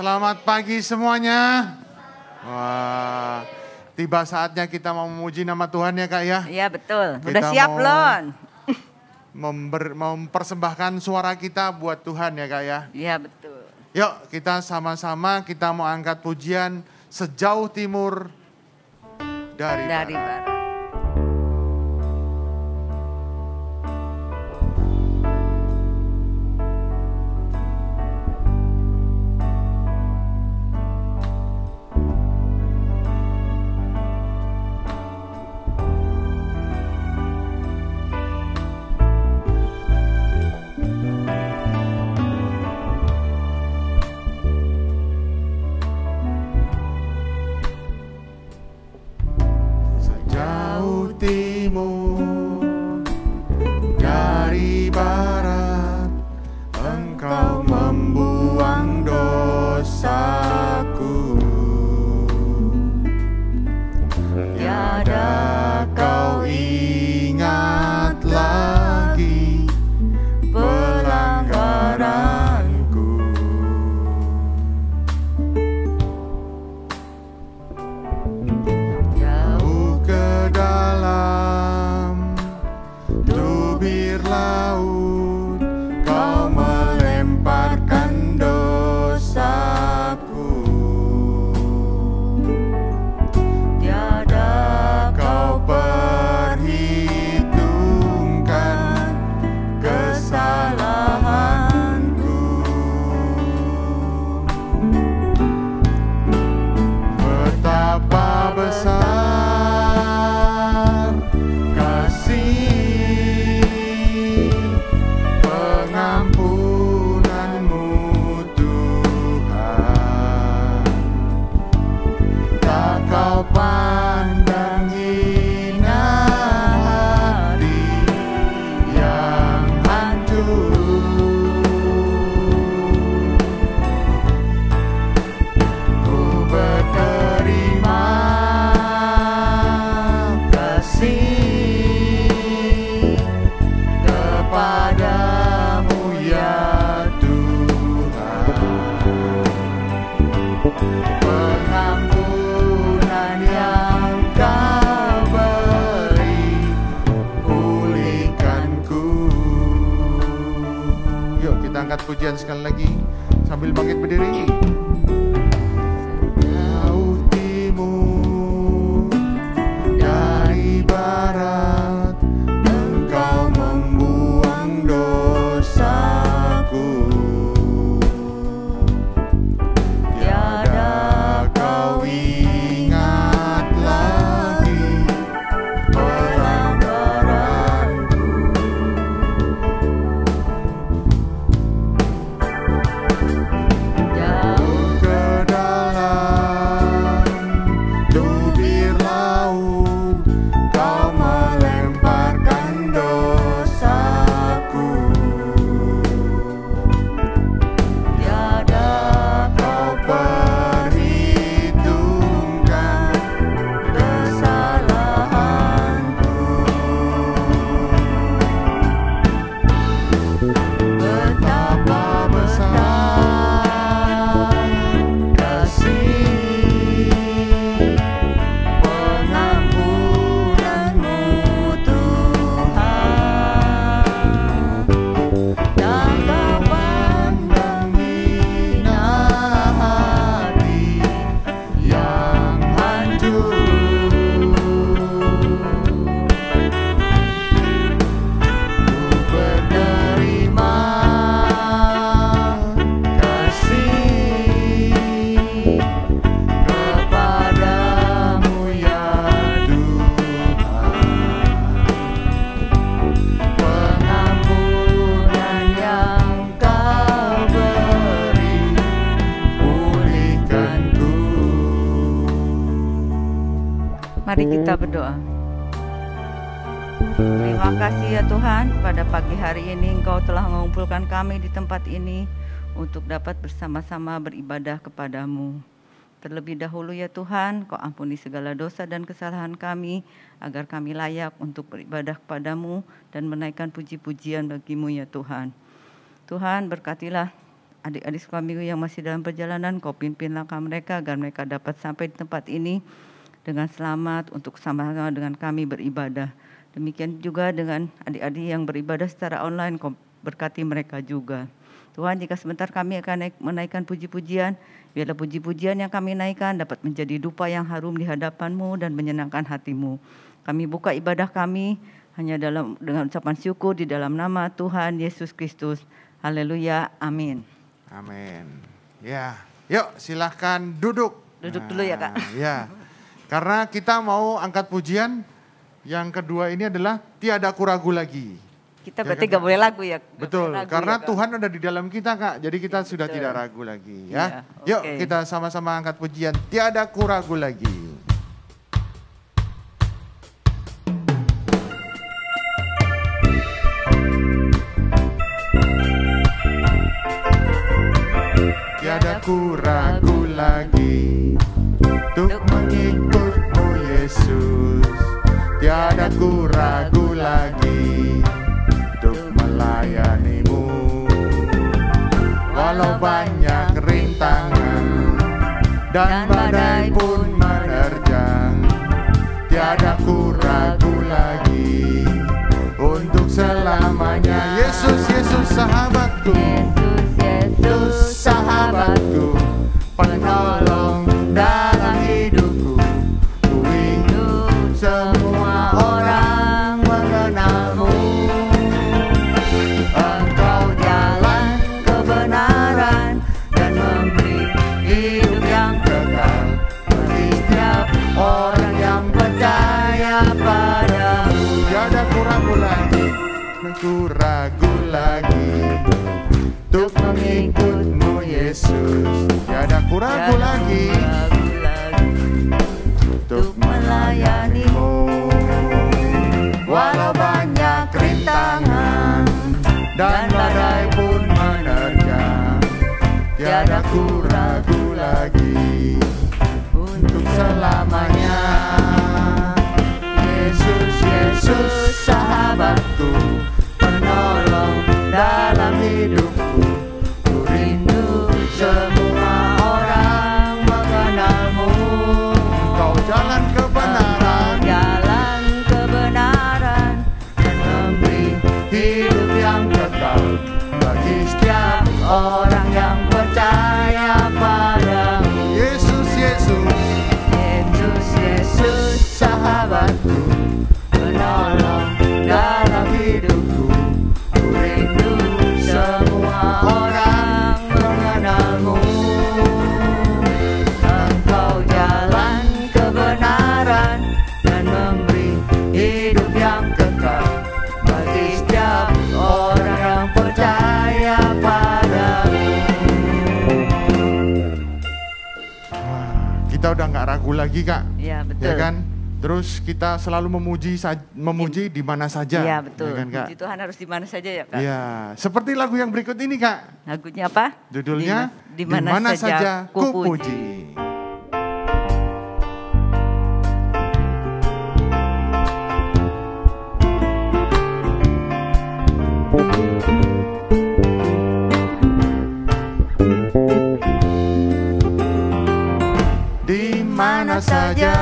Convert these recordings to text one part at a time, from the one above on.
Selamat pagi semuanya. Wah, tiba saatnya kita mau memuji nama Tuhan ya Kak ya. Iya betul, udah Kita siap mau belum? Mempersembahkan suara kita buat Tuhan ya Kak ya. Iya betul. Yuk kita sama-sama kita mau angkat pujian sejauh timur dari barat. Pujian sekali lagi sambil bangkit berdiri. Jauh timur dari barat, Engkau membuang dosaku. Tiada Kau ingat lagi pelanggaranku. Mari kita berdoa. Terima kasih ya Tuhan, pada pagi hari ini Engkau telah mengumpulkan kami di tempat ini untuk dapat bersama-sama beribadah kepadamu. Terlebih dahulu ya Tuhan, Kau ampuni segala dosa dan kesalahan kami, agar kami layak untuk beribadah kepadamu dan menaikkan puji-pujian bagimu ya Tuhan. Tuhan berkatilah adik-adik kami yang masih dalam perjalanan, Kau pimpin langkah mereka agar mereka dapat sampai di tempat ini dengan selamat untuk sama-sama dengan kami beribadah. Demikian juga dengan adik-adik yang beribadah secara online, Kau berkati mereka juga. Tuhan, jika sebentar kami akan menaikkan puji-pujian, biarlah puji-pujian yang kami naikkan dapat menjadi dupa yang harum di hadapan-Mu dan menyenangkan hati-Mu. Kami buka ibadah kami hanya dengan ucapan syukur di dalam nama Tuhan Yesus Kristus. Haleluya, amin. Amin. Ya, yuk silahkan duduk. Duduk dulu ya, Kak. Ya, karena kita mau angkat pujian. Yang kedua ini adalah tiada aku ragu lagi. Kita berarti gak boleh lagu ya? Betul, ragu karena ya, Tuhan ada di dalam kita, Kak. Jadi kita sudah betul. tidak ragu lagi ya. Iya, Yuk kita sama-sama angkat pujian. Tiada aku ragu lagi. Tiada ku ragu lagi untuk mengikut-Mu Yesus. Tiada ku ragu lagi untuk melayani-Mu. Walau banyak rintangan dan badai pun menerjang, tiada ku ragu lagi untuk selamanya. Yesus, Yesus sahabatku, Yesus sahabatku, penolong dalam hidupku. Ku rindu semua orang mengenal-Mu. Engkau jalan kebenaran dan memberi hidup yang kekal bagi setiap orang yang percaya padamu. Tiada ku ragu lagi, ku ragu lagi untuk mengikut-Mu Yesus. Tiada ku ragu lagi untuk melayani-Mu. Walau banyak rintangan dan badai pun menerjang, tiada ku ragu lagi untuk selamanya. Yesus, Yesus sahabatku, penolong dalam hidupku. Ku rindu semua orang mengenal-Mu. Kau jalan kebenaran, jalan kebenaran dan memberi hidup yang kekal bagi setiap orang yang percaya padamu. Yesus, Yesus, Yesus, Yesus sahabatku, penolong dalam hidupku. Ku rindu semua orang mengenal-Mu. Engkau jalan kebenaran dan memberi hidup yang kekal bagi setiap orang yang percaya padamu. Kita udah gak ragu lagi, Kak. Iya, betul. Ya kan? Terus kita selalu memuji di mana saja. Iya, betul. Ya kan, Kak? Puji Tuhan harus di mana saja ya, Kak? Iya, seperti lagu yang berikut ini, Kak. Lagunya apa? Judulnya Di mana saja ku puji. Di mana saja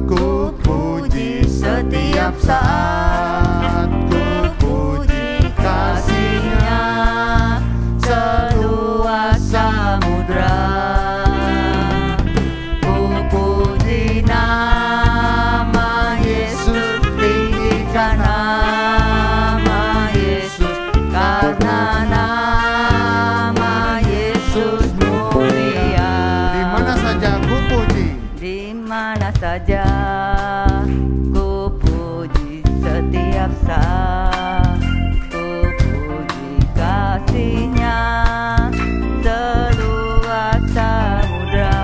ku puji, setiap saat ku puji kasih-Nya seluas samudra. Ku puji nama Yesus, tinggikan nama Yesus, karena nama Yesus mulia. Di mana saja ku puji, di mana saja ku puji, setiap saat ku puji kasih-Nya seluas samudra.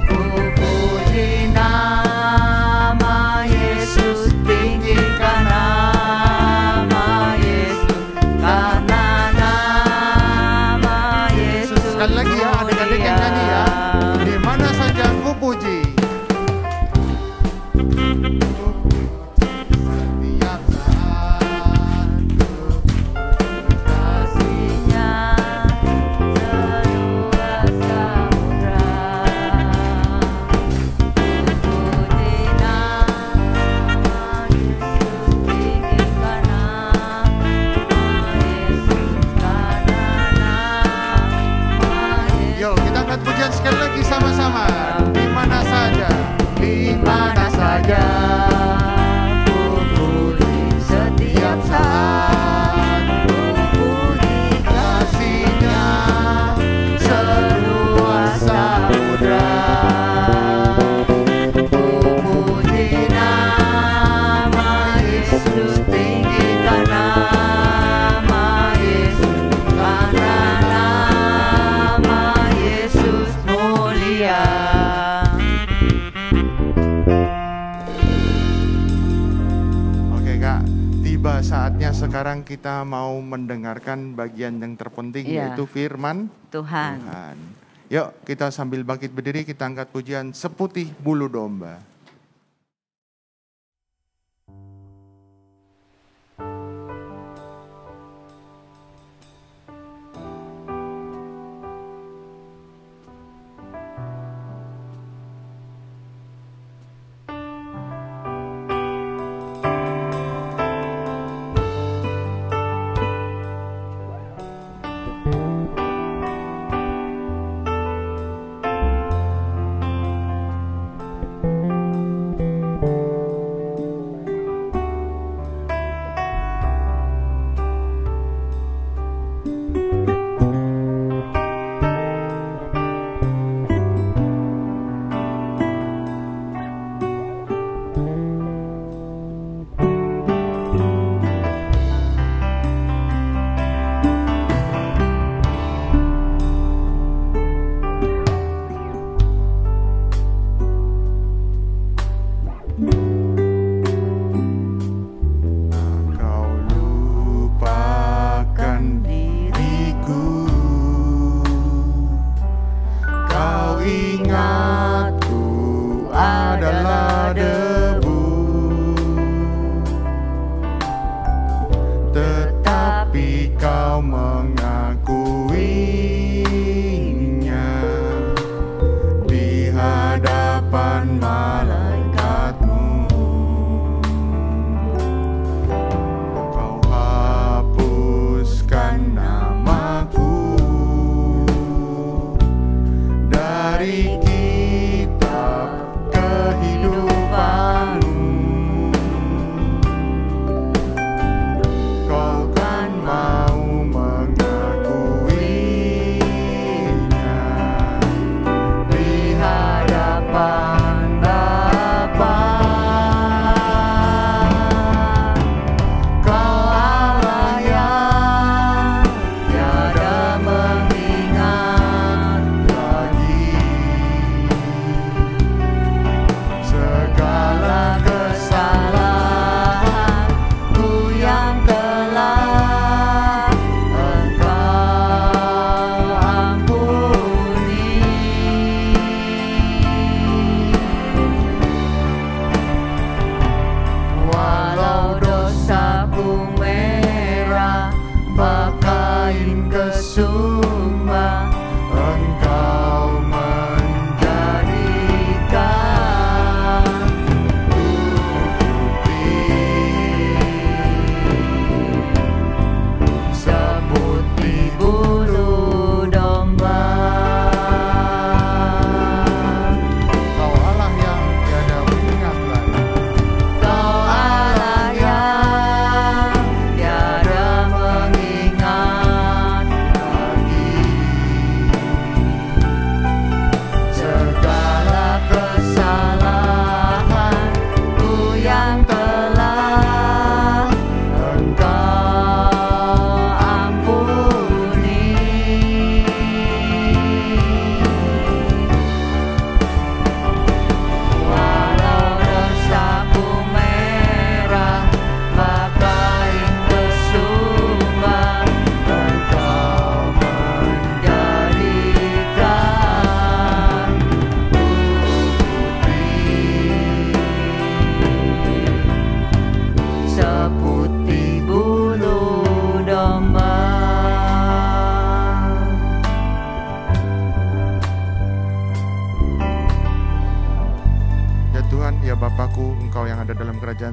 Ku puji nama Yesus, tinggikan nama Yesus, karena nama Yesus. Sekali lagi ya, adik-adik yang nyanyi ya. Di mana saja ku puji, Saatnya sekarang kita mau mendengarkan bagian yang terpenting, yaitu firman Tuhan. Yuk kita sambil bangkit berdiri, kita angkat pujian Seputih Bulu Domba.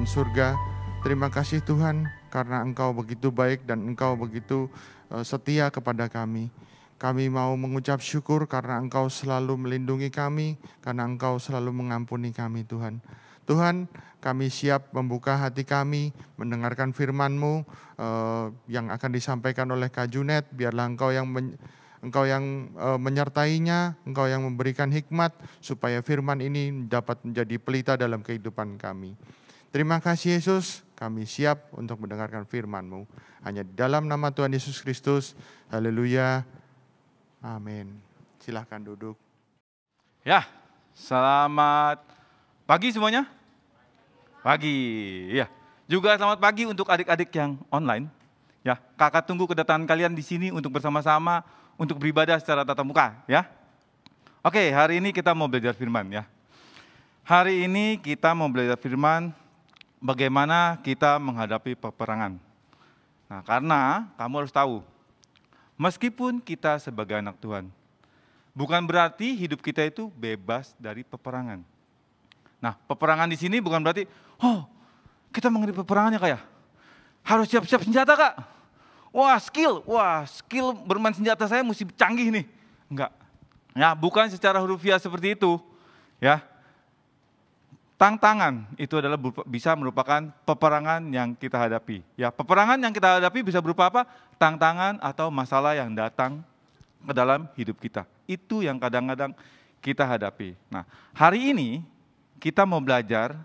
Surga, terima kasih Tuhan karena Engkau begitu baik dan Engkau begitu setia kepada kami. Kami mau mengucap syukur karena Engkau selalu melindungi kami, karena Engkau selalu mengampuni kami Tuhan. Tuhan, kami siap membuka hati kami, mendengarkan firman-Mu yang akan disampaikan oleh Kak Junet. Biarlah Engkau yang menyertainya, Engkau yang memberikan hikmat, supaya firman ini dapat menjadi pelita dalam kehidupan kami. Terima kasih Yesus, kami siap untuk mendengarkan firman-Mu. Hanya dalam nama Tuhan Yesus Kristus, haleluya, amin. Silahkan duduk. Ya, selamat pagi semuanya. Pagi, ya. Juga selamat pagi untuk adik-adik yang online. Ya, kakak tunggu kedatangan kalian di sini untuk bersama-sama untuk beribadah secara tatap muka, ya. Oke, hari ini kita mau belajar firman, ya. Hari ini kita mau belajar firman bagaimana kita menghadapi peperangan. Nah, karena kamu harus tahu, meskipun kita sebagai anak Tuhan, bukan berarti hidup kita itu bebas dari peperangan. Nah, peperangan di sini bukan berarti, oh, kita menghadapi peperangannya kayak harus siap-siap senjata, Kak. Wah, skill bermain senjata saya mesti canggih nih. Enggak. Ya, bukan secara hurufiah seperti itu. Ya. Tantangan itu adalah bisa merupakan peperangan yang kita hadapi. Ya, peperangan yang kita hadapi bisa berupa apa? Tantangan atau masalah yang datang ke dalam hidup kita. Itu yang kadang-kadang kita hadapi. Nah, hari ini kita mau belajar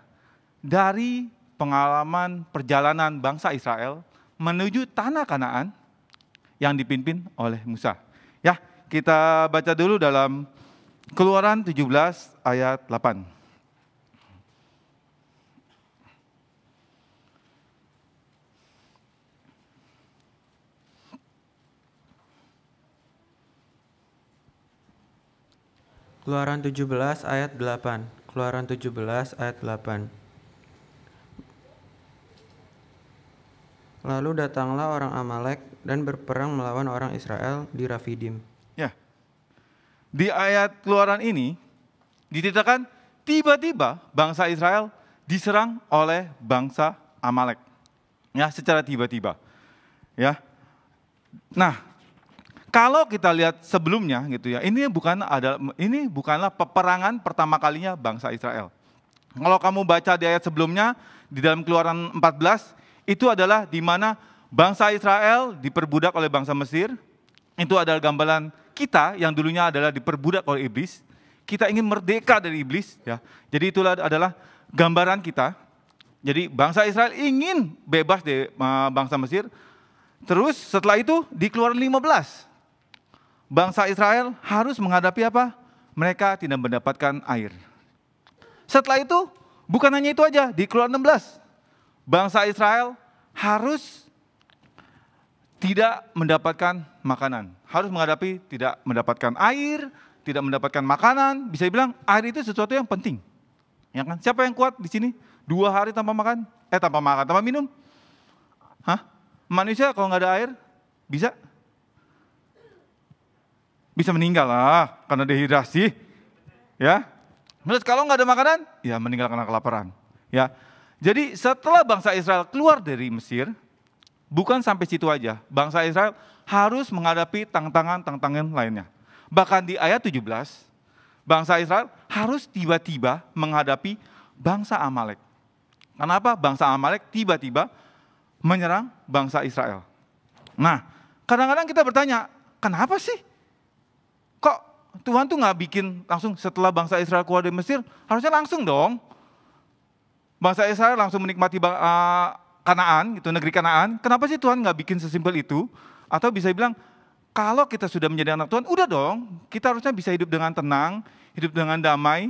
dari pengalaman perjalanan bangsa Israel menuju tanah Kanaan yang dipimpin oleh Musa. Ya, kita baca dulu dalam Keluaran 17 ayat 8. Keluaran 17 ayat 8. Keluaran 17 ayat 8. Lalu datanglah orang Amalek dan berperang melawan orang Israel di Rafidim. Ya. Di ayat Keluaran ini diceritakan tiba-tiba bangsa Israel diserang oleh bangsa Amalek. Ya, secara tiba-tiba. Ya. Nah, kalau kita lihat sebelumnya gitu ya, ini bukanlah peperangan pertama kalinya bangsa Israel. Kalau kamu baca di ayat sebelumnya di dalam Keluaran 14, itu adalah di mana bangsa Israel diperbudak oleh bangsa Mesir. Itu adalah gambaran kita yang dulunya adalah diperbudak oleh iblis. Kita ingin merdeka dari iblis, ya. Jadi itulah adalah gambaran kita. Jadi bangsa Israel ingin bebas dari bangsa Mesir. Terus setelah itu di Keluaran 15, bangsa Israel harus menghadapi apa? Mereka tidak mendapatkan air. Setelah itu, bukan hanya itu aja, di Keluaran 16, bangsa Israel harus tidak mendapatkan makanan. Harus menghadapi tidak mendapatkan air, tidak mendapatkan makanan. Bisa dibilang air itu sesuatu yang penting. Ya kan? Siapa yang kuat di sini? 2 hari tanpa makan? Tanpa minum? Hah? Manusia kalau nggak ada air, bisa meninggal lah karena dehidrasi, ya. Terus kalau nggak ada makanan, ya meninggal karena kelaparan, ya. Jadi setelah bangsa Israel keluar dari Mesir, bukan sampai situ aja, bangsa Israel harus menghadapi tantangan lainnya. Bahkan di ayat 17, bangsa Israel harus tiba-tiba menghadapi bangsa Amalek. Kenapa bangsa Amalek tiba-tiba menyerang bangsa Israel? Nah, kadang-kadang kita bertanya, kenapa sih? Kok Tuhan tuh nggak bikin langsung setelah bangsa Israel keluar dari Mesir, harusnya langsung dong. Bangsa Israel langsung menikmati Kanaan, gitu, negeri Kanaan. Kenapa sih Tuhan nggak bikin sesimpel itu? Atau bisa bilang, kalau kita sudah menjadi anak Tuhan, udah dong, kita harusnya bisa hidup dengan tenang, hidup dengan damai.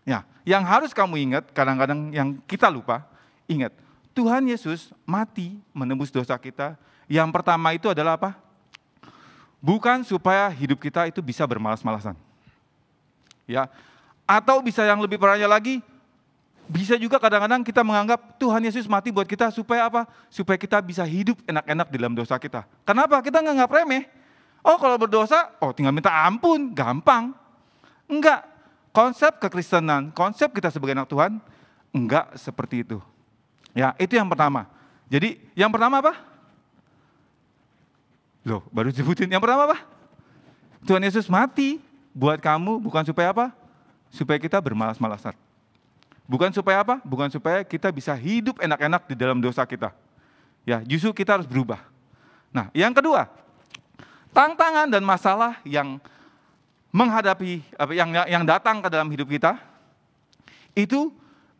Ya, yang harus kamu ingat, kadang-kadang yang kita lupa, ingat, Tuhan Yesus mati menembus dosa kita. Yang pertama itu adalah apa? Bukan supaya hidup kita itu bisa bermalas-malasan. Ya. Atau bisa yang lebih parahnya lagi, bisa juga kadang-kadang kita menganggap Tuhan Yesus mati buat kita supaya apa? Supaya kita bisa hidup enak-enak di dalam dosa kita. Kenapa? Kita nganggap remeh. Oh, kalau berdosa, tinggal minta ampun, gampang. Enggak. Konsep kekristenan, konsep kita sebagai anak Tuhan, enggak seperti itu. Ya, itu yang pertama. Jadi, yang pertama apa? Loh, baru disebutin. Yang pertama apa? Tuhan Yesus mati buat kamu bukan supaya apa? Supaya kita bermalas-malasan. Bukan supaya apa? Bukan supaya kita bisa hidup enak-enak di dalam dosa kita. Ya, justru kita harus berubah. Nah, yang kedua, tantangan dan masalah yang menghadapi yang datang ke dalam hidup kita itu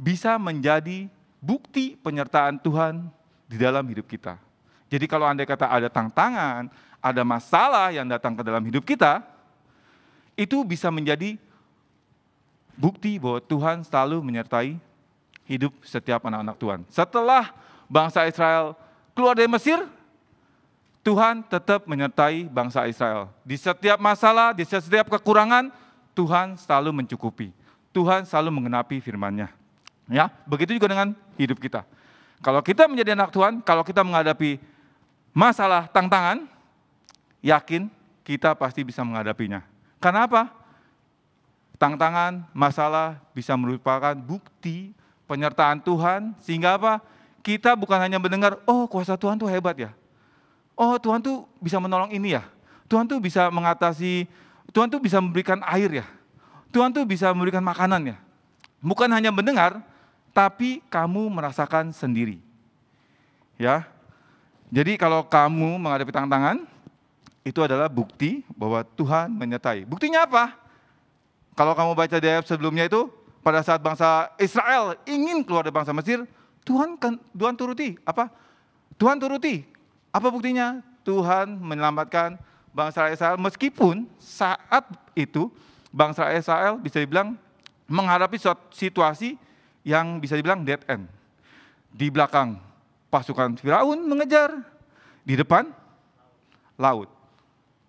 bisa menjadi bukti penyertaan Tuhan di dalam hidup kita. Jadi kalau andai kata ada tantangan, ada masalah yang datang ke dalam hidup kita, itu bisa menjadi bukti bahwa Tuhan selalu menyertai hidup setiap anak-anak Tuhan. Setelah bangsa Israel keluar dari Mesir, Tuhan tetap menyertai bangsa Israel. Di setiap masalah, di setiap kekurangan, Tuhan selalu mencukupi. Tuhan selalu menggenapi firman-Nya. Ya, begitu juga dengan hidup kita. Kalau kita menjadi anak Tuhan, kalau kita menghadapi masalah, tantangan, yakin kita pasti bisa menghadapinya. Karena apa? Tantangan, masalah bisa merupakan bukti penyertaan Tuhan, sehingga apa? Kita bukan hanya mendengar, oh kuasa Tuhan tuh hebat ya. Oh Tuhan tuh bisa menolong ini ya. Tuhan tuh bisa mengatasi, Tuhan tuh bisa memberikan air ya. Tuhan tuh bisa memberikan makanan ya. Bukan hanya mendengar, tapi kamu merasakan sendiri. Ya. Jadi kalau kamu menghadapi tantangan, itu adalah bukti bahwa Tuhan menyertai. Buktinya apa? Kalau kamu baca di ayat sebelumnya itu, pada saat bangsa Israel ingin keluar dari bangsa Mesir, Tuhan turuti. Apa? Tuhan turuti. Apa buktinya? Tuhan menyelamatkan bangsa Israel meskipun saat itu bangsa Israel bisa dibilang menghadapi situasi yang bisa dibilang dead end. Di belakang pasukan Firaun mengejar, di depan laut.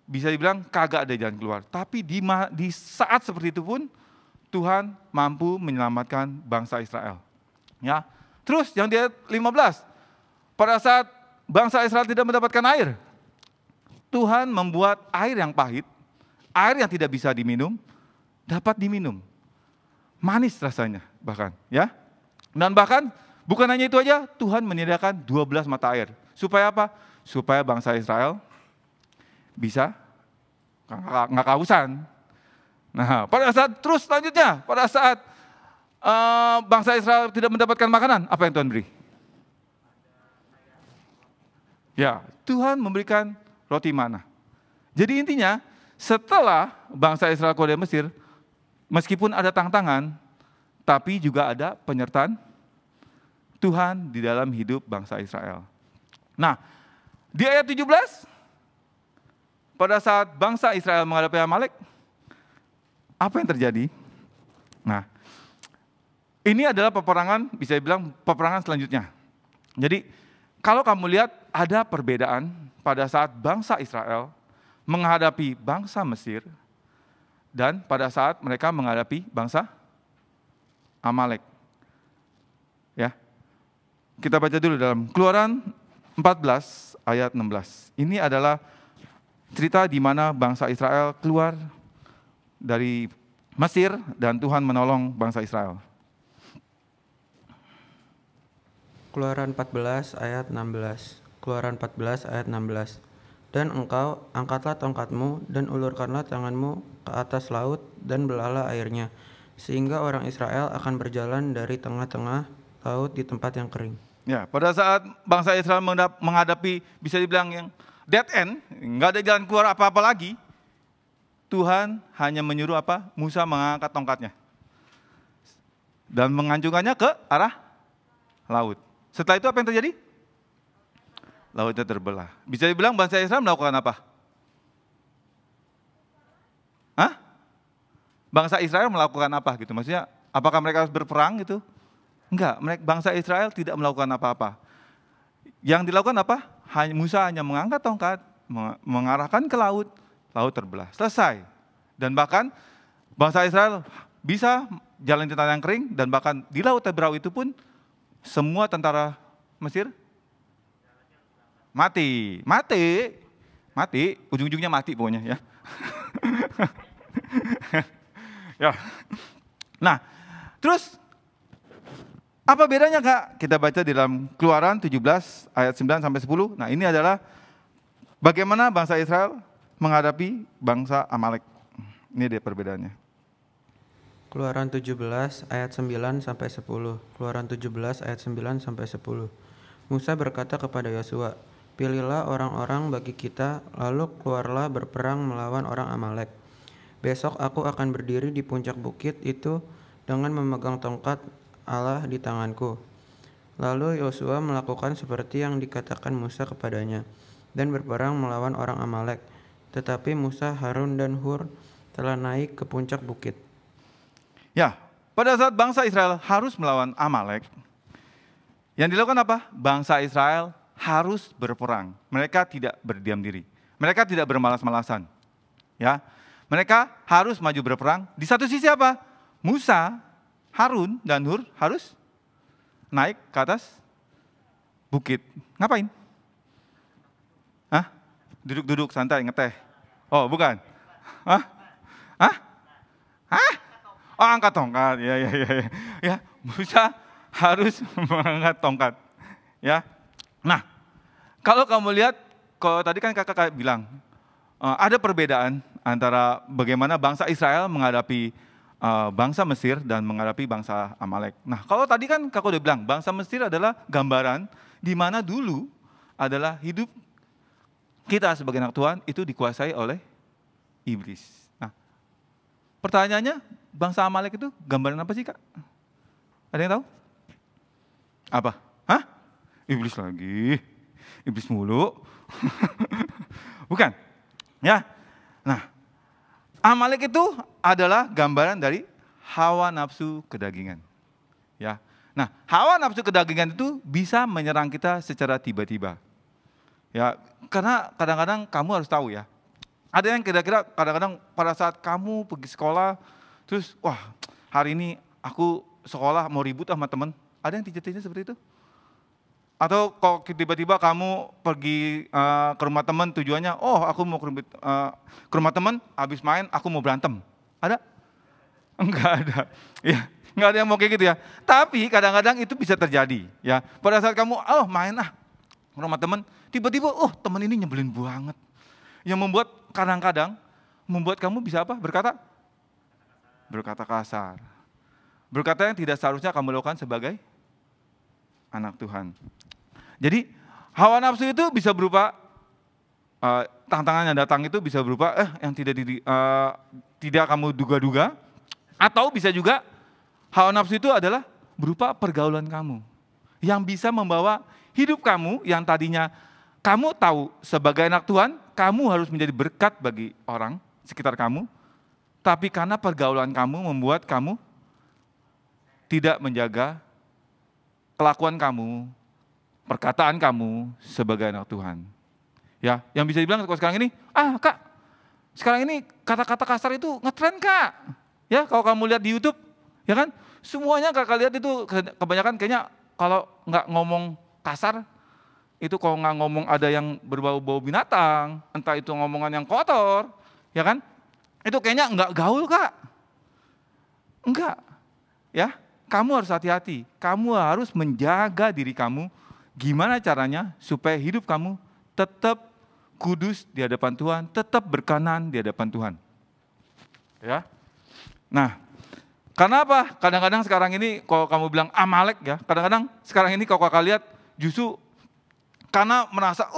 Bisa dibilang kagak ada jalan keluar. Tapi di saat seperti itu pun Tuhan mampu menyelamatkan bangsa Israel. Ya. Terus yang di ayat 15, pada saat bangsa Israel tidak mendapatkan air, Tuhan membuat air yang pahit, air yang tidak bisa diminum, dapat diminum. Manis rasanya bahkan, ya. Dan bahkan bukan hanya itu aja, Tuhan menyediakan 12 mata air. Supaya apa? Supaya bangsa Israel bisa nggak kehausan. Nah, pada saat terus selanjutnya, pada saat bangsa Israel tidak mendapatkan makanan, apa yang Tuhan beri? Ya, Tuhan memberikan roti mana. Jadi intinya, setelah bangsa Israel keluar dari Mesir, meskipun ada tantangan, tapi juga ada penyertaan Tuhan di dalam hidup bangsa Israel. Nah, di ayat 17, pada saat bangsa Israel menghadapi Amalek, apa yang terjadi? Nah, ini adalah peperangan, bisa dibilang peperangan selanjutnya. Jadi, kalau kamu lihat ada perbedaan pada saat bangsa Israel menghadapi bangsa Mesir dan pada saat mereka menghadapi bangsa Amalek. Ya. Kita baca dulu dalam Keluaran 14 ayat 16. Ini adalah cerita di mana bangsa Israel keluar dari Mesir dan Tuhan menolong bangsa Israel. Keluaran 14 ayat 16. Keluaran 14 ayat 16. Dan engkau angkatlah tongkatmu dan ulurkanlah tanganmu ke atas laut dan belalah airnya, sehingga orang Israel akan berjalan dari tengah-tengah laut di tempat yang kering. Ya, pada saat bangsa Israel menghadapi bisa dibilang yang dead end, nggak ada jalan keluar apa-apa lagi, Tuhan hanya menyuruh apa? Musa mengangkat tongkatnya dan mengancungkannya ke arah laut. Setelah itu apa yang terjadi? Lautnya terbelah. Bisa dibilang bangsa Israel melakukan apa? Hah? Bangsa Israel melakukan apa gitu? Maksudnya apakah mereka harus berperang gitu? Enggak, bangsa Israel tidak melakukan apa-apa. Yang dilakukan apa? Musa hanya mengangkat tongkat, mengarahkan ke laut, laut terbelah. Selesai. Dan bahkan bangsa Israel bisa jalan di tanah yang kering, dan bahkan di Laut Teberau itu pun semua tentara Mesir mati, ujung-ujungnya mati pokoknya ya. Ya. Nah, terus apa bedanya Kak? Kita baca di dalam Keluaran 17 ayat 9 sampai 10. Nah, ini adalah bagaimana bangsa Israel menghadapi bangsa Amalek. Ini dia perbedaannya. Keluaran 17 ayat 9 sampai 10. Keluaran 17 ayat 9 sampai 10. Musa berkata kepada Yosua, "Pilihlah orang-orang bagi kita, lalu keluarlah berperang melawan orang Amalek. Besok aku akan berdiri di puncak bukit itu dengan memegang tongkat Allah di tanganku." Lalu Yosua melakukan seperti yang dikatakan Musa kepadanya dan berperang melawan orang Amalek. Tetapi Musa, Harun, dan Hur telah naik ke puncak bukit. Ya, pada saat bangsa Israel harus melawan Amalek, yang dilakukan apa? Bangsa Israel harus berperang. Mereka tidak berdiam diri. Mereka tidak bermalas-malasan. Ya, mereka harus maju berperang. Di satu sisi apa? Musa, Harun, dan Hur harus naik ke atas bukit. Ngapain? Hah? Duduk-duduk santai ngeteh. Oh, bukan. Hah? Hah? Hah? Oh, angkat tongkat. Ya, Musa harus mengangkat tongkat. Ya. Nah, kalau kamu lihat, kalau tadi kan kakak bilang ada perbedaan antara bagaimana bangsa Israel menghadapi bangsa Mesir dan menghadapi bangsa Amalek. Nah, kalau tadi kan kakak udah bilang, bangsa Mesir adalah gambaran di mana dulu adalah hidup kita sebagai anak Tuhan itu dikuasai oleh iblis. Nah, pertanyaannya, bangsa Amalek itu gambaran apa sih, Kak? Ada yang tahu? Apa? Hah? Iblis lagi. Iblis mulu. Bukan. Ya. Nah, Amalek itu adalah gambaran dari hawa nafsu kedagingan. Ya. Nah, hawa nafsu kedagingan itu bisa menyerang kita secara tiba-tiba. Ya, karena kadang-kadang kamu harus tahu ya. Ada yang kira-kira kadang-kadang pada saat kamu pergi sekolah, terus wah hari ini aku sekolah mau ribut sama teman. Ada yang tiba-tiba seperti itu? Atau kalau tiba-tiba kamu pergi ke rumah teman tujuannya, oh aku mau ke rumah teman, habis main aku mau berantem. Ada? Enggak ada. Ya, enggak ada yang mau kayak gitu ya. Tapi kadang-kadang itu bisa terjadi. Ya, pada saat kamu main ke rumah teman, tiba-tiba teman ini nyebelin banget. Yang membuat kadang-kadang membuat kamu bisa apa? Berkata kasar. Berkata yang tidak seharusnya kamu lakukan sebagai anak Tuhan. Jadi hawa nafsu itu bisa berupa tantangan yang datang itu bisa berupa yang tidak kamu duga-duga, atau bisa juga hawa nafsu itu adalah berupa pergaulan kamu yang bisa membawa hidup kamu yang tadinya kamu tahu sebagai anak Tuhan, kamu harus menjadi berkat bagi orang sekitar kamu, tapi karena pergaulan kamu membuat kamu tidak menjaga kelakuan kamu, perkataan kamu sebagai anak Tuhan. Ya, yang bisa dibilang kalau sekarang ini, Kak, sekarang ini kata-kata kasar itu ngetren, Kak. Ya, kalau kamu lihat di YouTube, ya kan, semuanya kakak lihat itu kebanyakan kayaknya kalau nggak ngomong kasar, itu kalau nggak ngomong ada yang berbau-bau binatang, entah itu ngomongan yang kotor, ya kan, itu kayaknya nggak gaul, Kak. Enggak, ya. Kamu harus hati-hati, kamu harus menjaga diri kamu, gimana caranya supaya hidup kamu tetap kudus di hadapan Tuhan, tetap berkenan di hadapan Tuhan. Ya. Nah, karena apa? Kadang-kadang sekarang ini kalau kamu bilang Amalek ya, kadang-kadang sekarang ini kalau kakak lihat justru karena merasa,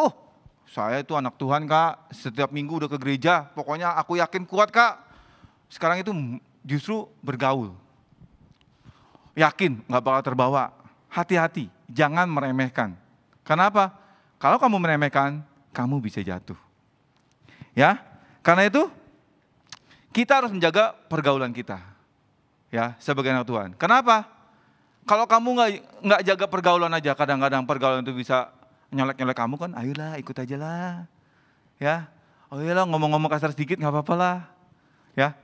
saya itu anak Tuhan, Kak, setiap minggu udah ke gereja, pokoknya aku yakin kuat, Kak. Sekarang itu justru bergaul. Yakin gak bakal terbawa. Hati-hati, jangan meremehkan. Kenapa? Kalau kamu meremehkan, kamu bisa jatuh. Ya, karena itu kita harus menjaga pergaulan kita. Ya, sebagai anak Tuhan. Kenapa? Kalau kamu nggak jaga pergaulan aja, kadang-kadang pergaulan itu bisa nyolek-nyolek kamu kan, ayolah ikut aja lah. Ya, ayolah ngomong-ngomong kasar sedikit nggak apa-apa lah. Ya,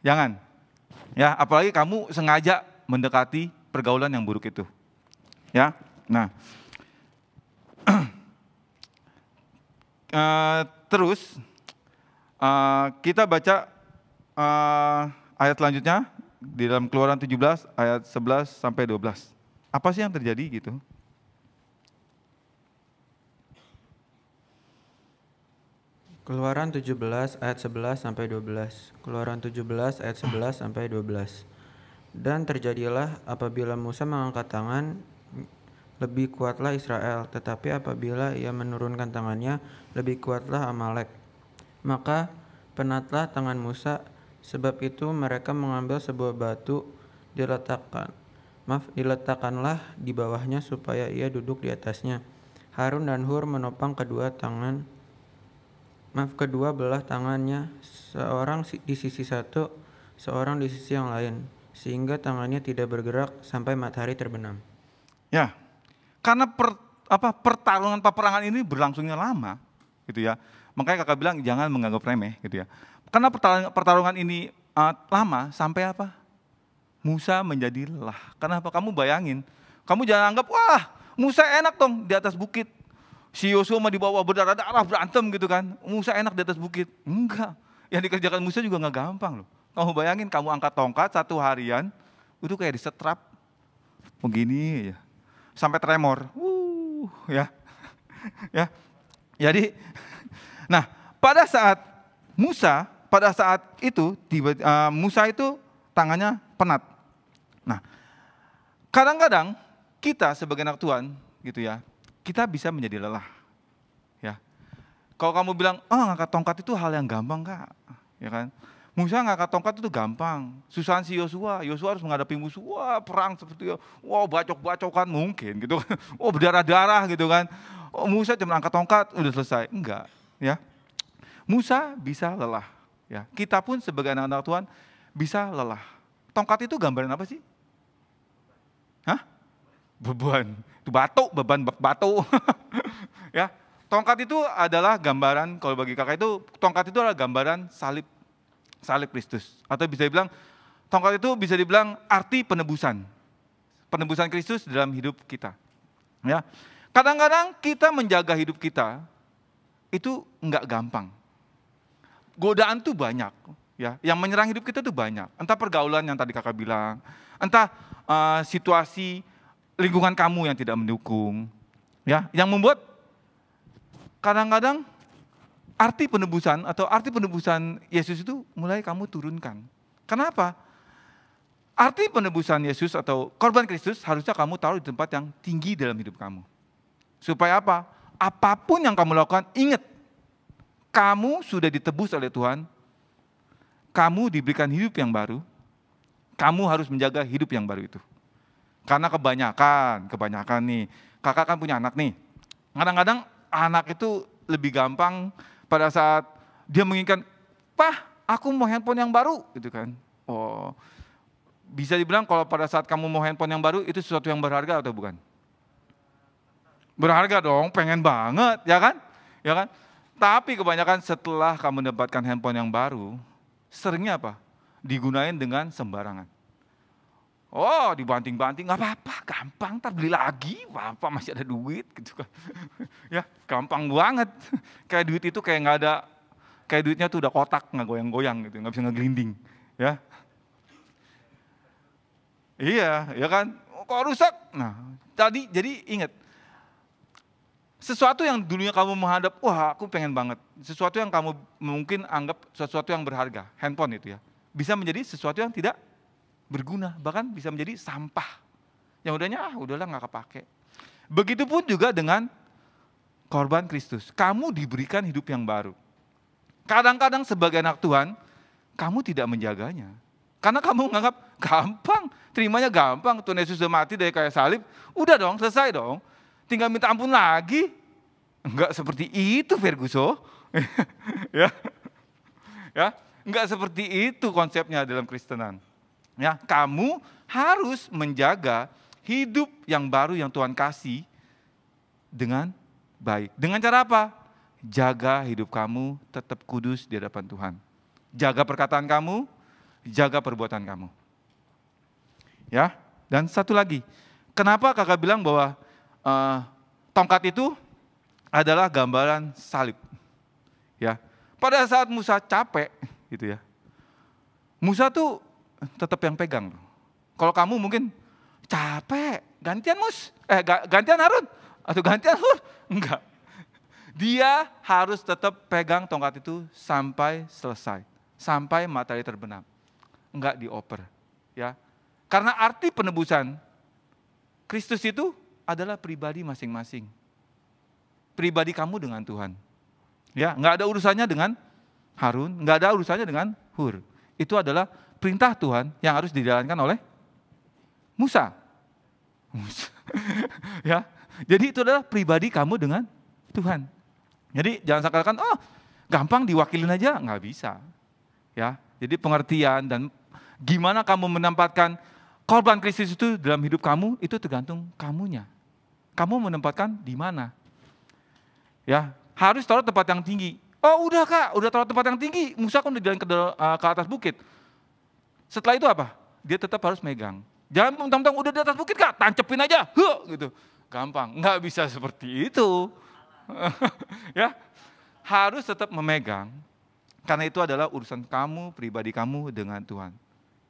jangan. Ya, apalagi kamu sengaja mendekati pergaulan yang buruk itu. Ya, nah, terus kita baca ayat selanjutnya di dalam Keluaran 17 ayat 11 sampai 12. Apa sih yang terjadi gitu? Keluaran 17 ayat 11 sampai 12. Keluaran 17 ayat 11 sampai 12. Dan terjadilah apabila Musa mengangkat tangan, lebih kuatlah Israel, tetapi apabila ia menurunkan tangannya, lebih kuatlah Amalek. Maka penatlah tangan Musa, sebab itu mereka mengambil sebuah batu, diletakkanlah di bawahnya supaya ia duduk di atasnya. Harun dan Hur menopang kedua belah tangannya, seorang di sisi satu, seorang di sisi yang lain, sehingga tangannya tidak bergerak sampai matahari terbenam. Ya, karena peperangan ini berlangsungnya lama, gitu ya. Makanya kakak bilang jangan menganggap remeh, gitu ya. Karena pertarungan ini lama sampai apa? Musa menjadi lelah. Kenapa? Kamu bayangin, kamu jangan anggap wah Musa enak dong di atas bukit. Si Yosua mah dibawa berdarah-darah berantem gitu kan. Musa enak di atas bukit. Enggak. Yang dikerjakan Musa juga enggak gampang loh. Kamu bayangin kamu angkat tongkat 1 harian, itu kayak disetrap. Begini ya. Sampai tremor. Ya. Ya. Jadi, nah pada saat itu, Musa itu tangannya penat. Nah, kadang-kadang kita sebagai anak Tuhan gitu ya, kita bisa menjadi lelah. Ya. Kalau kamu bilang, ngangkat tongkat itu hal yang gampang Kak. Ya kan? Musa ngangkat tongkat itu gampang. Susahan si Yosua harus menghadapi musuh, perang seperti bacok-bacokan mungkin gitu kan. Berdarah-darah gitu kan. Musa cuma angkat tongkat udah selesai. Enggak, ya. Musa bisa lelah, ya. Kita pun sebagai anak-anak Tuhan bisa lelah. Tongkat itu gambaran apa sih? Beban. Itu beban batu. Ya, tongkat itu adalah gambaran, kalau bagi kakak itu, tongkat itu adalah gambaran salib Kristus. Atau bisa dibilang, tongkat itu bisa dibilang arti penebusan. Penebusan Kristus dalam hidup kita. Ya, kadang-kadang kita menjaga hidup kita, itu enggak gampang. Godaan tuh banyak. Ya, yang menyerang hidup kita tuh banyak. Entah pergaulan yang tadi kakak bilang, entah situasi lingkungan kamu yang tidak mendukung, ya, yang membuat kadang-kadang arti penebusan Yesus itu mulai kamu turunkan. Kenapa? Arti penebusan Yesus atau korban Kristus harusnya kamu taruh di tempat yang tinggi dalam hidup kamu. Supaya apa? Apapun yang kamu lakukan, ingat, kamu sudah ditebus oleh Tuhan, kamu diberikan hidup yang baru, kamu harus menjaga hidup yang baru itu. Karena kebanyakan nih, kakak kan punya anak nih. Kadang-kadang anak itu lebih gampang pada saat dia menginginkan, "Pah, aku mau handphone yang baru," gitu kan. Bisa dibilang kalau pada saat kamu mau handphone yang baru itu sesuatu yang berharga atau bukan? Berharga dong, pengen banget, ya kan? Ya kan? Tapi kebanyakan setelah kamu mendapatkan handphone yang baru, seringnya apa? Digunain dengan sembarangan. Dibanting-banting, nggak apa-apa, gampang, ntar beli lagi, apa masih ada duit, gitu kan. Ya, gampang banget. Kayak duit itu kayak nggak ada, kayak duitnya tuh udah kotak, nggak goyang-goyang gitu, nggak bisa ngegelinding. Ya, iya, ya kan. Kok rusak? Nah, jadi ingat, sesuatu yang dulunya kamu menghadap, aku pengen banget. Sesuatu yang kamu mungkin anggap sesuatu yang berharga, handphone itu ya, bisa menjadi sesuatu yang tidak berguna, bahkan bisa menjadi sampah. Yang udahlah nggak kepake. Begitupun juga dengan korban Kristus. Kamu diberikan hidup yang baru. Kadang-kadang sebagai anak Tuhan, kamu tidak menjaganya. Karena kamu menganggap gampang, terimanya gampang. Tuhan Yesus sudah mati dari kayu salib, udah dong, selesai dong. Tinggal minta ampun lagi. Enggak seperti itu, Ferguson. Ya, enggak seperti itu konsepnya dalam Kristenan. Ya, kamu harus menjaga hidup yang baru yang Tuhan kasih dengan baik. Dengan cara apa? Jaga hidup kamu tetap kudus di hadapan Tuhan. Jaga perkataan kamu, jaga perbuatan kamu. Ya, dan satu lagi. Kenapa kakak bilang bahwa tongkat itu adalah gambaran salib? Ya, pada saat Musa capek, gitu ya. Musa tuh tetap yang pegang. Kalau kamu mungkin capek, gantian gantian Harun atau gantian Hur, enggak. Dia harus tetap pegang tongkat itu sampai selesai. Sampai matahari terbenam. Enggak dioper. Ya. Karena arti penebusan, Kristus itu adalah pribadi masing-masing. Pribadi kamu dengan Tuhan. Ya, enggak ada urusannya dengan Harun, enggak ada urusannya dengan Hur. Itu adalah perintah Tuhan yang harus dijalankan oleh Musa. Ya. Jadi itu adalah pribadi kamu dengan Tuhan. Jadi jangan katakan, oh gampang diwakilin aja, nggak bisa. Ya, jadi pengertian dan gimana kamu menempatkan korban Kristus itu dalam hidup kamu, itu tergantung kamunya. Kamu menempatkan di mana? Ya, harus taruh tempat yang tinggi. Oh udah Kak, udah taruh tempat yang tinggi, Musa kan udah jalan ke atas bukit. Setelah itu apa? Dia tetap harus megang. Jangan mentang-mentang udah di atas bukit Kak, tancepin aja, gitu. Gampang, nggak bisa seperti itu. Ya, harus tetap memegang, karena itu adalah urusan kamu, pribadi kamu dengan Tuhan.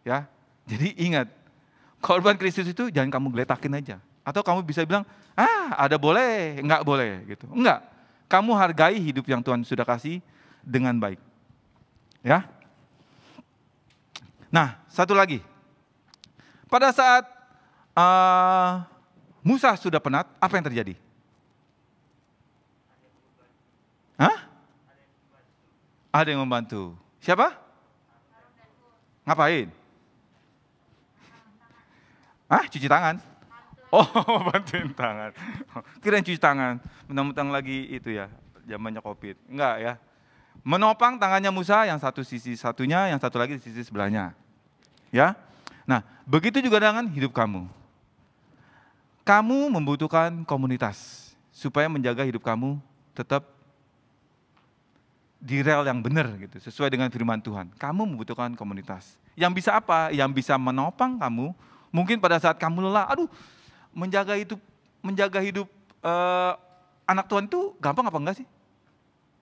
Ya, jadi ingat, korban Kristus itu jangan kamu geletakin aja. Atau kamu bisa bilang, ada boleh, enggak boleh, gitu. Enggak, kamu hargai hidup yang Tuhan sudah kasih dengan baik. Ya. Nah, satu lagi, pada saat Musa sudah penat, apa yang terjadi? Hah? Ada yang membantu. Siapa? Ngapain? Cuci tangan? Oh, bantuin tangan. Kirain cuci tangan. Mentang-mentang lagi itu ya, zamannya COVID. Enggak ya. Menopang tangannya Musa, yang satu sisi satunya, yang satu lagi di sisi sebelahnya. Ya. Nah, begitu juga dengan hidup kamu. Kamu membutuhkan komunitas supaya menjaga hidup kamu tetap di rel yang benar gitu, sesuai dengan firman Tuhan. Kamu membutuhkan komunitas. Yang bisa apa? Yang bisa menopang kamu. Mungkin pada saat kamu lelah, menjaga hidup anak Tuhan itu gampang apa enggak sih?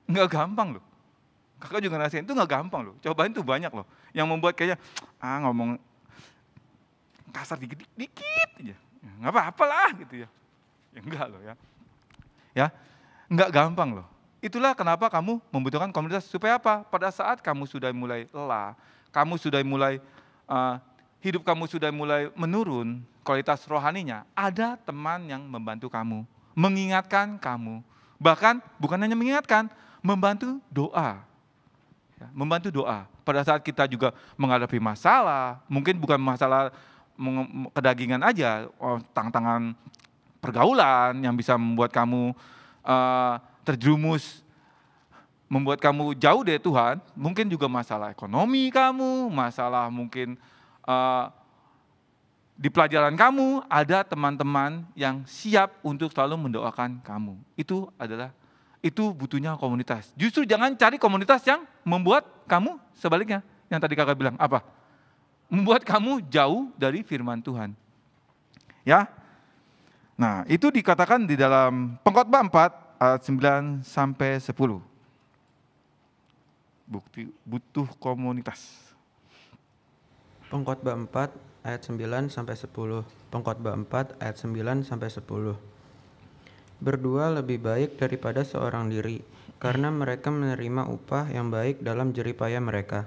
Enggak gampang loh. Kakak juga ngerasain itu enggak gampang loh. Cobaan itu banyak loh. Yang membuat kayaknya ngomong kasar dikit aja. Enggak apa-apa lah gitu ya. Ya enggak loh ya. Ya, enggak gampang loh. Itulah kenapa kamu membutuhkan komunitas, supaya apa? Pada saat kamu sudah mulai lelah, kamu sudah mulai hidup kamu sudah mulai menurun kualitas rohaninya, ada teman yang membantu kamu, mengingatkan kamu. Bahkan bukan hanya mengingatkan, membantu doa. Ya, membantu doa. Pada saat kita juga menghadapi masalah, mungkin bukan masalah kedagingan aja, tantangan pergaulan yang bisa membuat kamu terjerumus, membuat kamu jauh dari Tuhan, mungkin juga masalah ekonomi kamu, masalah mungkin di pelajaran kamu, ada teman-teman yang siap untuk selalu mendoakan kamu. Itu butuhnya komunitas. Justru jangan cari komunitas yang membuat kamu sebaliknya, yang tadi kakak bilang, apa? Membuat kamu jauh dari firman Tuhan. Ya. Nah, itu dikatakan di dalam Pengkhotbah 4 ayat 9 sampai 10. Butuh komunitas. Pengkhotbah 4 ayat 9 sampai 10. Pengkhotbah 4 ayat 9 sampai 10. Berdua lebih baik daripada seorang diri, karena mereka menerima upah yang baik dalam jerih payah mereka.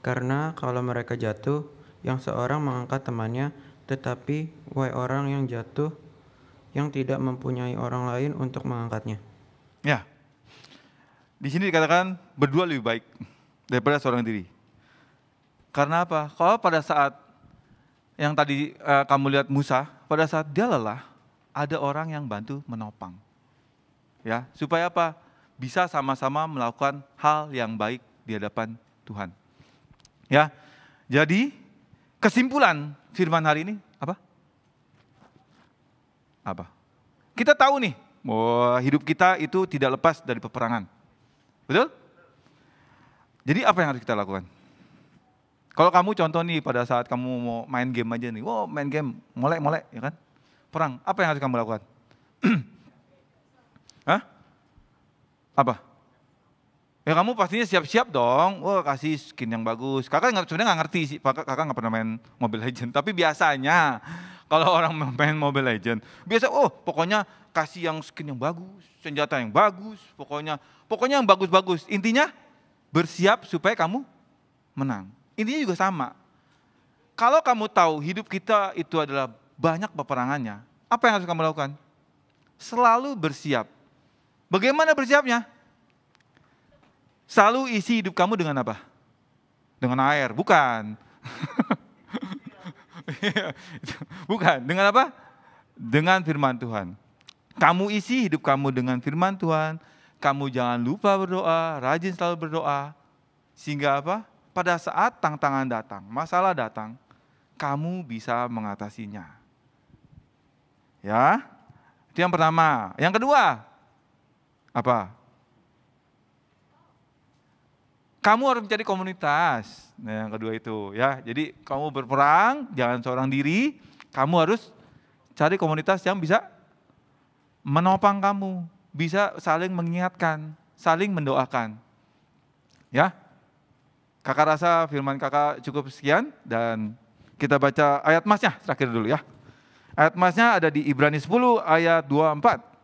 Karena kalau mereka jatuh, yang seorang mengangkat temannya, tetapi wahai orang yang jatuh, yang tidak mempunyai orang lain untuk mengangkatnya. Ya, di sini dikatakan berdua lebih baik daripada seorang diri. Karena apa? Kalau pada saat yang tadi kamu lihat Musa, pada saat dia lelah, ada orang yang bantu menopang. Ya, supaya apa? Bisa sama-sama melakukan hal yang baik di hadapan Tuhan. Ya, jadi kesimpulan firman hari ini apa? Apa? Kita tahu nih, bahwa hidup kita itu tidak lepas dari peperangan. Betul? Jadi apa yang harus kita lakukan? Kalau kamu contoh nih pada saat kamu mau main game aja nih, main game, molek, ya kan? Perang, apa yang harus kamu lakukan? Hah? Apa? Ya kamu pastinya siap-siap dong, kasih skin yang bagus. Kakak sebenarnya nggak ngerti sih, kakak nggak pernah main Mobile Legends. Tapi biasanya Kalau orang main Mobile Legends, biasa pokoknya kasih yang skin yang bagus, senjata yang bagus, pokoknya yang bagus-bagus. Intinya bersiap supaya kamu menang. Intinya juga sama. Kalau kamu tahu hidup kita itu adalah banyak peperangannya, apa yang harus kamu lakukan? Selalu bersiap. Bagaimana bersiapnya? Selalu isi hidup kamu dengan apa? Dengan air, bukan. Bukan, dengan apa? Dengan firman Tuhan. Kamu isi hidup kamu dengan firman Tuhan. Kamu jangan lupa berdoa, rajin selalu berdoa. Sehingga apa? Pada saat tantangan datang, masalah datang, kamu bisa mengatasinya. Ya, itu yang pertama. Yang kedua, apa? Kamu harus mencari komunitas. Nah, yang kedua itu ya. Jadi kamu berperang, jangan seorang diri. Kamu harus cari komunitas yang bisa menopang kamu, bisa saling mengingatkan, saling mendoakan. Ya. Kakak rasa firman kakak cukup sekian dan kita baca ayat masnya terakhir dulu ya. Ayat masnya ada di Ibrani 10 ayat 24.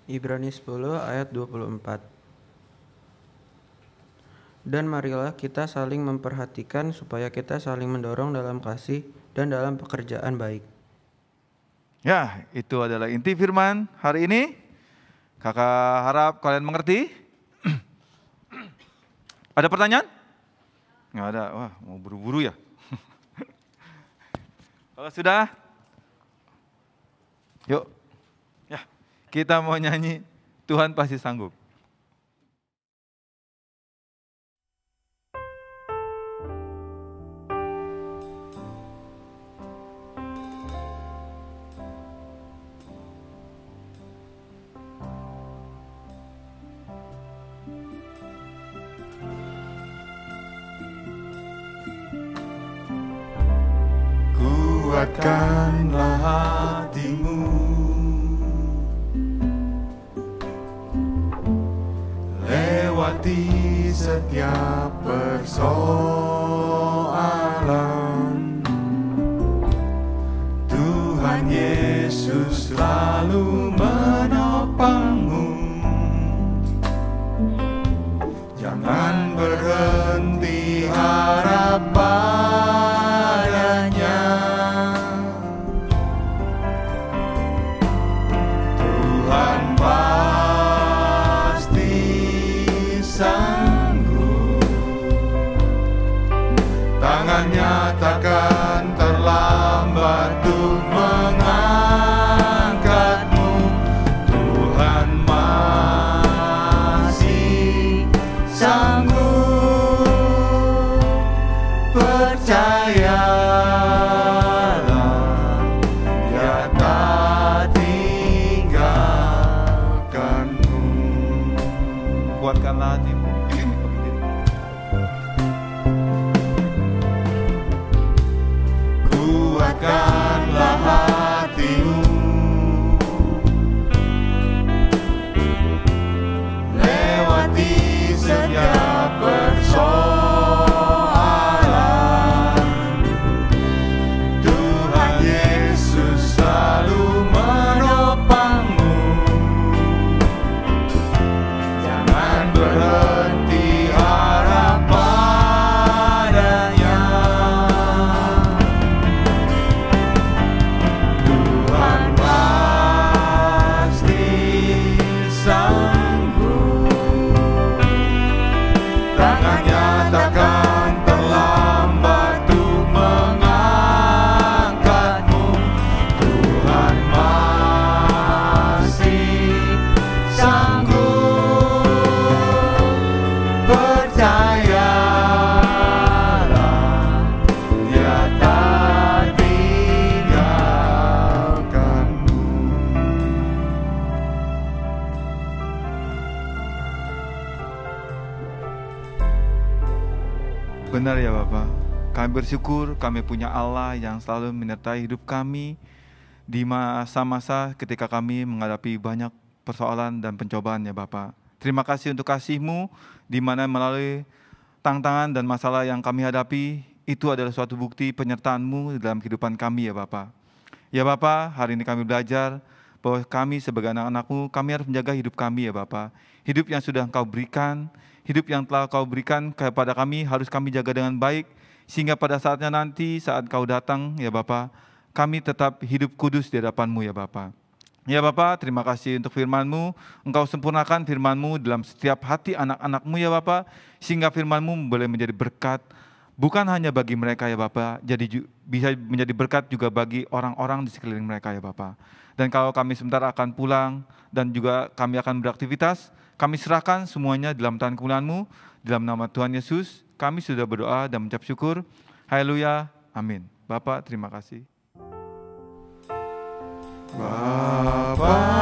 Ibrani 10 ayat 24. Dan marilah kita saling memperhatikan supaya kita saling mendorong dalam kasih dan dalam pekerjaan baik. Ya, itu adalah inti firman hari ini. Kakak harap kalian mengerti. Ada pertanyaan? Nggak ada, wah mau buru-buru ya. Kalau sudah, yuk. Kita mau nyanyi, Tuhan pasti sanggup. Kuatkanlah hatimu, lewati setiap persoalan. Tuhan Yesus selalu menopangmu. Jangan berhenti harap padanya. Tuhan pasti sanggup. Tangannya takkan terlambat untuk mengangkatmu. Tuhan masih sanggup. Percayalah, Dia tak tinggalkanmu. Kuatkanlah hatimu. Kuatkanlah hatimu, lewati setiap persoalan. Tuhan Yesus selalu menopangmu. Jangan berhenti harap padanya. Tuhan pasti sanggup. Tangannya takkan terlambat untuk mengangkatmu. Tuhan masih sanggup. Percayalah, Dia tak tinggalkanmu. Benar ya Bapak, kami bersyukur kami punya Allah yang selalu menyertai hidup kami di masa-masa ketika kami menghadapi banyak persoalan dan pencobaan ya Bapa. Terima kasih untuk kasih-Mu, di mana melalui tantangan dan masalah yang kami hadapi, itu adalah suatu bukti penyertaan-Mu dalam kehidupan kami ya Bapa. Ya Bapa, hari ini kami belajar bahwa kami sebagai anak-anak-Mu, kami harus menjaga hidup kami ya Bapa. Hidup yang sudah Engkau berikan, hidup yang telah Kau berikan kepada kami, harus kami jaga dengan baik, sehingga pada saatnya nanti, saat Kau datang ya Bapa, kami tetap hidup kudus di hadapan-Mu ya Bapa. Ya Bapa, terima kasih untuk firman-Mu, Engkau sempurnakan firman-Mu dalam setiap hati anak-anak-Mu ya Bapa, sehingga firman-Mu boleh menjadi berkat, bukan hanya bagi mereka ya Bapa, jadi bisa menjadi berkat juga bagi orang-orang di sekeliling mereka ya Bapa. Dan kalau kami sebentar akan pulang dan juga kami akan beraktivitas, kami serahkan semuanya dalam tangan kemuliaan-Mu, dalam nama Tuhan Yesus, kami sudah berdoa dan mengucap syukur. Haleluya, amin. Bapa, terima kasih. Bapa